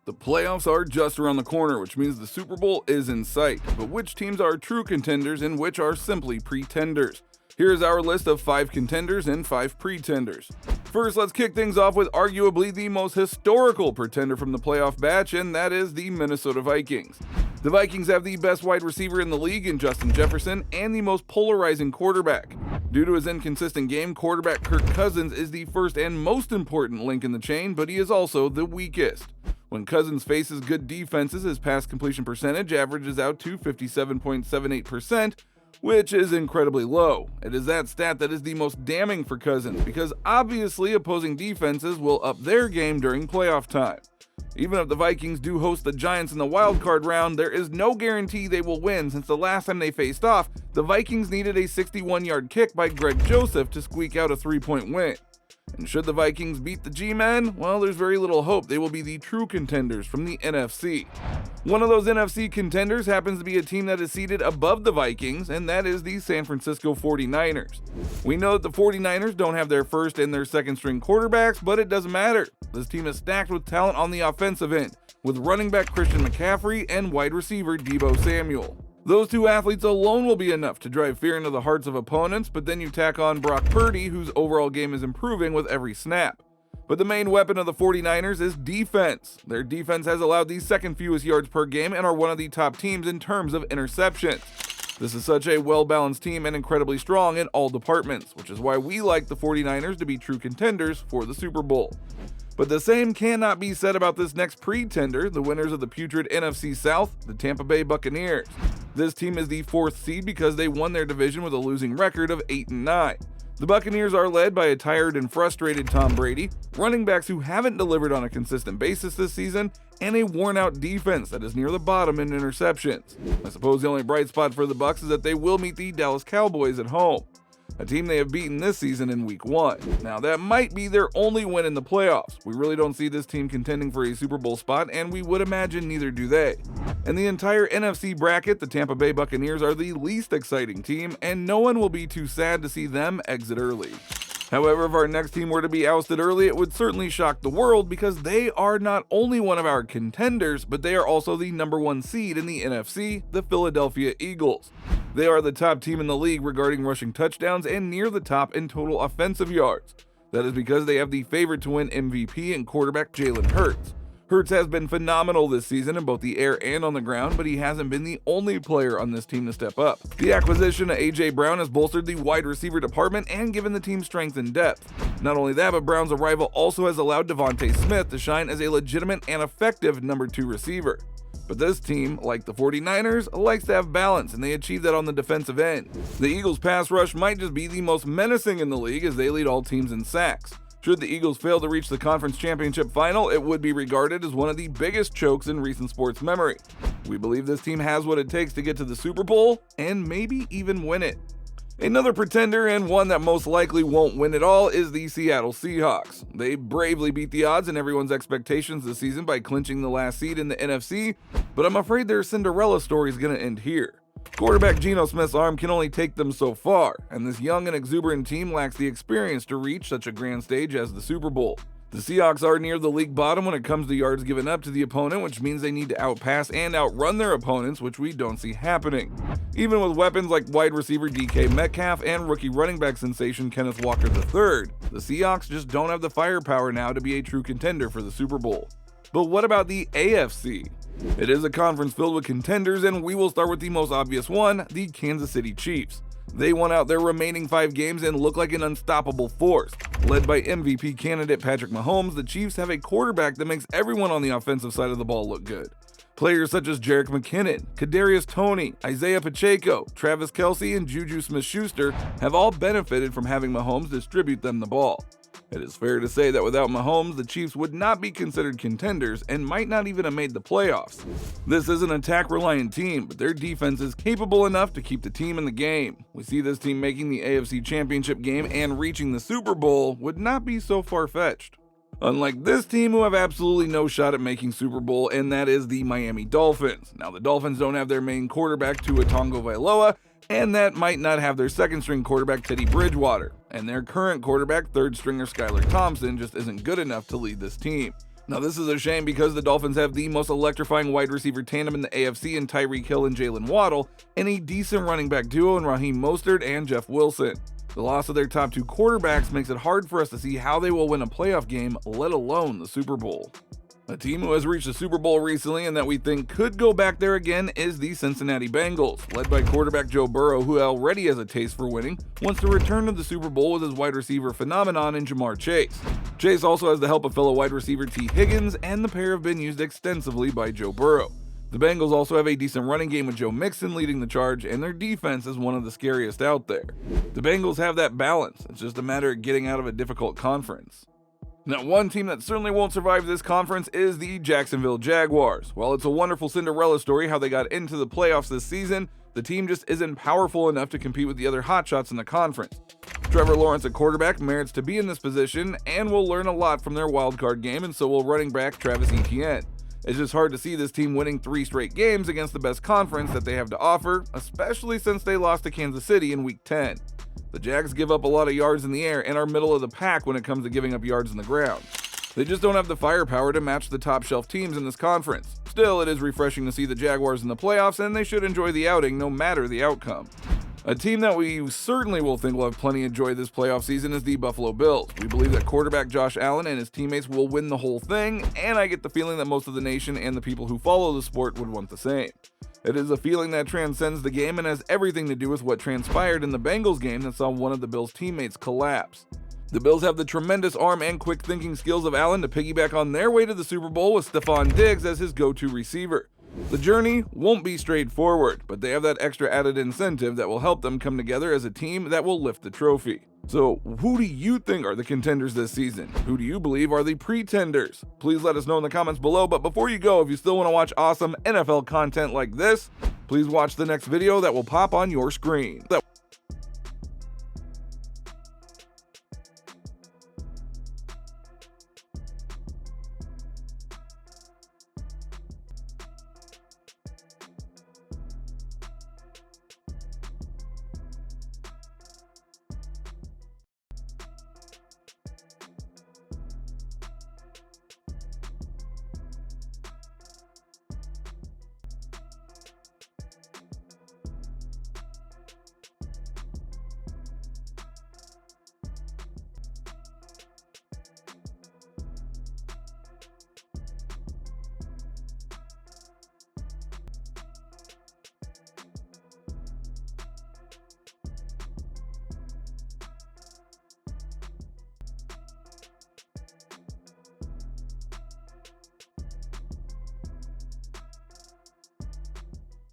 The playoffs are just around the corner, which means the Super Bowl is in sight. But which teams are true contenders and which are simply pretenders? Here's our list of 5 contenders and 5 pretenders. First, let's kick things off with arguably the most historical pretender from the playoff batch, and that is the Minnesota Vikings. The Vikings have the best wide receiver in the league in Justin Jefferson and the most polarizing quarterback. Due to his inconsistent game, quarterback Kirk Cousins is the first and most important link in the chain, but he is also the weakest. When Cousins faces good defenses, his pass completion percentage averages out to 57.78%, which is incredibly low. It is that stat that is the most damning for Cousins, because obviously opposing defenses will up their game during playoff time. Even if the Vikings do host the Giants in the wildcard round, there is no guarantee they will win, since the last time they faced off, the Vikings needed a 61-yard kick by Greg Joseph to squeak out a 3-point win. And should the Vikings beat the G-Men, well, there's very little hope they will be the true contenders from the NFC. One of those NFC contenders happens to be a team that is seated above the Vikings, and that is the San Francisco 49ers. We know that the 49ers don't have their first and their second string quarterbacks, but it doesn't matter. This team is stacked with talent on the offensive end, with running back Christian McCaffrey and wide receiver Deebo Samuel. Those two athletes alone will be enough to drive fear into the hearts of opponents, but then you tack on Brock Purdy, whose overall game is improving with every snap. But the main weapon of the 49ers is defense. Their defense has allowed the second fewest yards per game and are one of the top teams in terms of interceptions. This is such a well-balanced team and incredibly strong in all departments, which is why we like the 49ers to be true contenders for the Super Bowl. But the same cannot be said about this next pretender, the winners of the putrid NFC South, the Tampa Bay Buccaneers. This team is the 4th seed because they won their division with a losing record of 8-9. The Buccaneers are led by a tired and frustrated Tom Brady, running backs who haven't delivered on a consistent basis this season, and a worn-out defense that is near the bottom in interceptions. I suppose the only bright spot for the Bucs is that they will meet the Dallas Cowboys at home, a team they have beaten this season in Week 1. Now, that might be their only win in the playoffs. We really don't see this team contending for a Super Bowl spot, and we would imagine neither do they. In the entire NFC bracket, the Tampa Bay Buccaneers are the least exciting team, and no one will be too sad to see them exit early. However, if our next team were to be ousted early, it would certainly shock the world, because they are not only one of our contenders, but they are also the number 1 seed in the NFC, the Philadelphia Eagles. They are the top team in the league regarding rushing touchdowns and near the top in total offensive yards. That is because they have the favorite to win MVP and quarterback Jalen Hurts. Hurts has been phenomenal this season in both the air and on the ground, but he hasn't been the only player on this team to step up. The acquisition of A.J. Brown has bolstered the wide receiver department and given the team strength and depth. Not only that, but Brown's arrival also has allowed Devontae Smith to shine as a legitimate and effective number 2 receiver. But this team, like the 49ers, likes to have balance, and they achieve that on the defensive end. The Eagles' pass rush might just be the most menacing in the league, as they lead all teams in sacks. Should the Eagles fail to reach the conference championship final, it would be regarded as one of the biggest chokes in recent sports memory. We believe this team has what it takes to get to the Super Bowl, and maybe even win it. Another pretender, and one that most likely won't win it all, is the Seattle Seahawks. They bravely beat the odds and everyone's expectations this season by clinching the last seed in the NFC, but I'm afraid their Cinderella story is going to end here. Quarterback Geno Smith's arm can only take them so far, and this young and exuberant team lacks the experience to reach such a grand stage as the Super Bowl. The Seahawks are near the league bottom when it comes to yards given up to the opponent, which means they need to outpass and outrun their opponents, which we don't see happening. Even with weapons like wide receiver DK Metcalf and rookie running back sensation Kenneth Walker III, the Seahawks just don't have the firepower now to be a true contender for the Super Bowl. But what about the AFC? It is a conference filled with contenders, and we will start with the most obvious one, the Kansas City Chiefs. They won out their remaining 5 games and look like an unstoppable force. Led by MVP candidate Patrick Mahomes, the Chiefs have a quarterback that makes everyone on the offensive side of the ball look good. Players such as Jerick McKinnon, Kadarius Toney, Isaiah Pacheco, Travis Kelce, and Juju Smith-Schuster have all benefited from having Mahomes distribute them the ball. It is fair to say that without Mahomes, the Chiefs would not be considered contenders and might not even have made the playoffs. This is an attack-reliant team, but their defense is capable enough to keep the team in the game. We see this team making the AFC Championship game and reaching the Super Bowl would not be so far-fetched. Unlike this team, who have absolutely no shot at making Super Bowl, and that is the Miami Dolphins. Now, the Dolphins don't have their main quarterback, Tua Tagovailoa, and that might not have their second-string quarterback, Teddy Bridgewater. And their current quarterback, third-stringer Skylar Thompson, just isn't good enough to lead this team. Now this is a shame because the Dolphins have the most electrifying wide receiver tandem in the AFC in Tyreek Hill and Jalen Waddle, and a decent running back duo in Raheem Mostert and Jeff Wilson. The loss of their top two quarterbacks makes it hard for us to see how they will win a playoff game, let alone the Super Bowl. A team who has reached the Super Bowl recently and that we think could go back there again is the Cincinnati Bengals, led by quarterback Joe Burrow, who already has a taste for winning, wants to return to the Super Bowl with his wide receiver phenomenon in Jamar Chase. Chase also has the help of fellow wide receiver T. Higgins, and the pair have been used extensively by Joe Burrow. The Bengals also have a decent running game with Joe Mixon leading the charge, and their defense is one of the scariest out there. The Bengals have that balance, it's just a matter of getting out of a difficult conference. Now, one team that certainly won't survive this conference is the Jacksonville Jaguars. While it's a wonderful Cinderella story how they got into the playoffs this season, the team just isn't powerful enough to compete with the other hotshots in the conference. Trevor Lawrence at quarterback merits to be in this position and will learn a lot from their wildcard game, and so will running back Travis Etienne. It's just hard to see this team winning 3 straight games against the best conference that they have to offer, especially since they lost to Kansas City in Week 10. The Jags give up a lot of yards in the air and are middle of the pack when it comes to giving up yards in the ground. They just don't have the firepower to match the top shelf teams in this conference. Still, it is refreshing to see the Jaguars in the playoffs, and they should enjoy the outing no matter the outcome. A team that we certainly will think will have plenty of joy this playoff season is the Buffalo Bills. We believe that quarterback Josh Allen and his teammates will win the whole thing, and I get the feeling that most of the nation and the people who follow the sport would want the same. It is a feeling that transcends the game and has everything to do with what transpired in the Bengals game that saw one of the Bills' teammates collapse. The Bills have the tremendous arm and quick thinking skills of Allen to piggyback on their way to the Super Bowl with Stephon Diggs as his go-to receiver. The journey won't be straightforward, but they have that extra added incentive that will help them come together as a team that will lift the trophy. So, who do you think are the contenders this season? Who do you believe are the pretenders? Please let us know in the comments below, but before you go, if you still want to watch awesome NFL content like this, please watch the next video that will pop on your screen.